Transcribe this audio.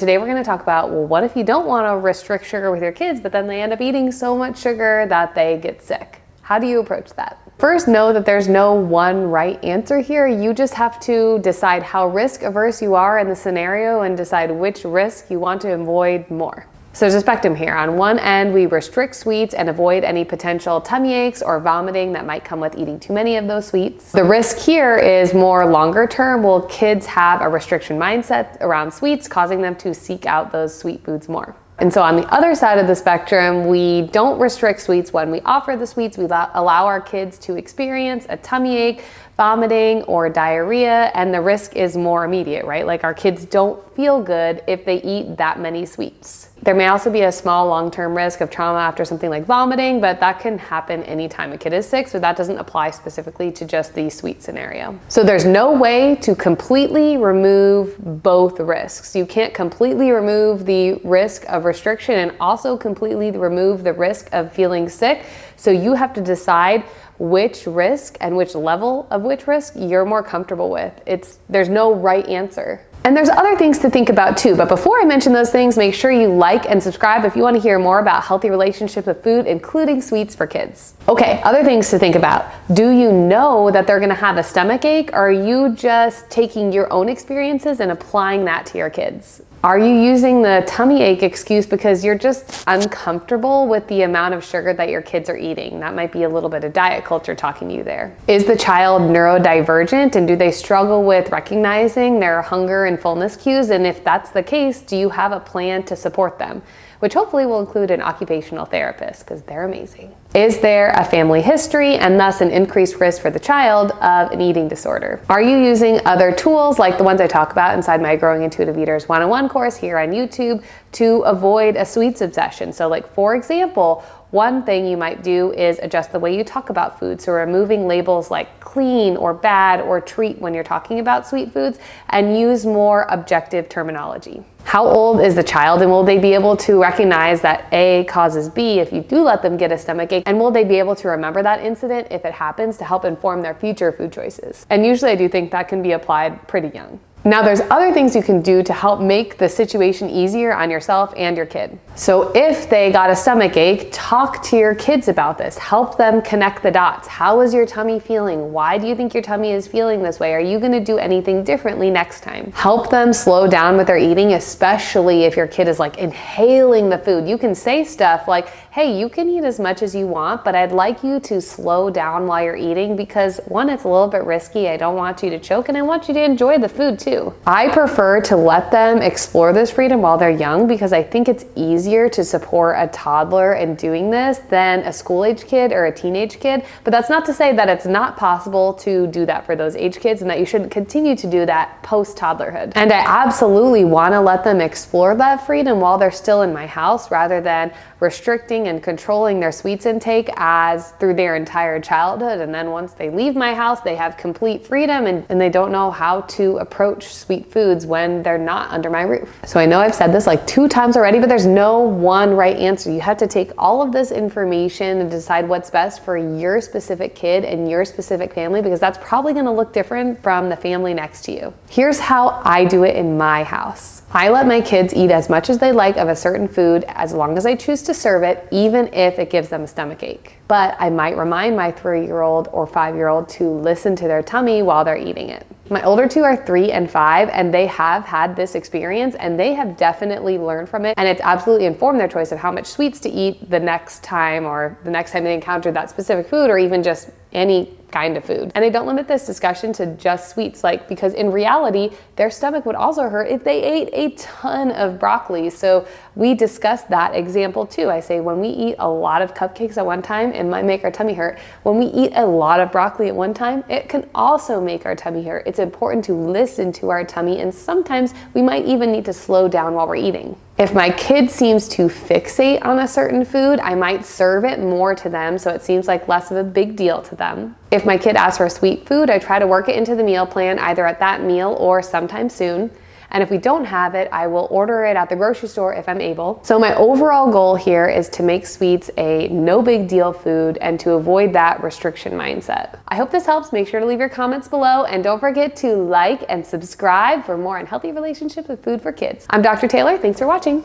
Today we're going to talk about, well, what if you don't want to restrict sugar with your kids, but then they end up eating so much sugar that they get sick? How do you approach that? First, know that there's no one right answer here. You just have to decide how risk averse you are in the scenario and decide which risk you want to avoid more. So there's a spectrum here. On one end, we restrict sweets and avoid any potential tummy aches or vomiting that might come with eating too many of those sweets. The risk here is more longer term. Will kids have a restriction mindset around sweets, causing them to seek out those sweet foods more? And so on the other side of the spectrum, we don't restrict sweets when we offer the sweets. We allow our kids to experience a tummy ache, vomiting, or diarrhea, and the risk is more immediate, right? Like our kids don't feel good if they eat that many sweets. There may also be a small long-term risk of trauma after something like vomiting, but that can happen anytime a kid is sick, so that doesn't apply specifically to just the sweet scenario. So there's no way to completely remove both risks. You can't completely remove the risk of restriction and also completely remove the risk of feeling sick. So you have to decide which risk and which level of which risk you're more comfortable with. There's no right answer. And there's other things to think about too, but before I mention those things, make sure you like and subscribe if you want to hear more about healthy relationships with food, including sweets for kids. Okay, other things to think about. Do you know that they're gonna have a stomach ache, or are you just taking your own experiences and applying that to your kids? Are you using the tummy ache excuse because you're just uncomfortable with the amount of sugar that your kids are eating? That might be a little bit of diet culture talking to you there. Is the child neurodivergent, and do they struggle with recognizing their hunger and fullness cues? And if that's the case, do you have a plan to support them? Which hopefully will include an occupational therapist, because they're amazing. Is there a family history and thus an increased risk for the child of an eating disorder? Are you using other tools like the ones I talk about inside my Growing Intuitive Eaters 101 course here on YouTube to avoid a sweets obsession? So like, for example, one thing you might do is adjust the way you talk about food. So removing labels like clean or bad or treat when you're talking about sweet foods, and use more objective terminology. How old is the child, and will they be able to recognize that A causes B if you do let them get a stomach ache? And will they be able to remember that incident if it happens to help inform their future food choices? And usually I do think that can be applied pretty young. Now there's other things you can do to help make the situation easier on yourself and your kid. So if they got a stomach ache, talk to your kids about this. Help them connect the dots. How is your tummy feeling? Why do you think your tummy is feeling this way? Are you going to do anything differently next time? Help them slow down with their eating, especially if your kid is like inhaling the food. You can say stuff like, hey, you can eat as much as you want, but I'd like you to slow down while you're eating because one, it's a little bit risky. I don't want you to choke, and I want you to enjoy the food too. I prefer to let them explore this freedom while they're young because I think it's easier to support a toddler in doing this than a school-age kid or a teenage kid. But that's not to say that it's not possible to do that for those age kids and that you shouldn't continue to do that post-toddlerhood. And I absolutely want to let them explore that freedom while they're still in my house rather than restricting and controlling their sweets intake as through their entire childhood. And then once they leave my house, they have complete freedom and they don't know how to approach sweet foods when they're not under my roof. So I know I've said this like 2 times already, but there's no one right answer. You have to take all of this information and decide what's best for your specific kid and your specific family, because that's probably going to look different from the family next to you. Here's how I do it in my house. I let my kids eat as much as they like of a certain food as long as I choose to serve it, even if it gives them a stomach ache. But I might remind my 3-year-old or 5-year-old to listen to their tummy while they're eating it. My older 2 are 3 and 5, and they have had this experience and they have definitely learned from it, and it's absolutely informed their choice of how much sweets to eat the next time or the next time they encounter that specific food or even just any kind of food. And I don't limit this discussion to just sweets, because in reality, their stomach would also hurt if they ate a ton of broccoli. So we discussed that example too. I say when we eat a lot of cupcakes at one time, it might make our tummy hurt. When we eat a lot of broccoli at one time, it can also make our tummy hurt. It's important to listen to our tummy, and sometimes we might even need to slow down while we're eating. If my kid seems to fixate on a certain food, I might serve it more to them so it seems like less of a big deal to them. If my kid asks for a sweet food, I try to work it into the meal plan either at that meal or sometime soon. And if we don't have it, I will order it at the grocery store if I'm able. So my overall goal here is to make sweets a no big deal food and to avoid that restriction mindset. I hope this helps. Make sure to leave your comments below and don't forget to like and subscribe for more on healthy relationships with food for kids. I'm Dr. Taylor. Thanks for watching.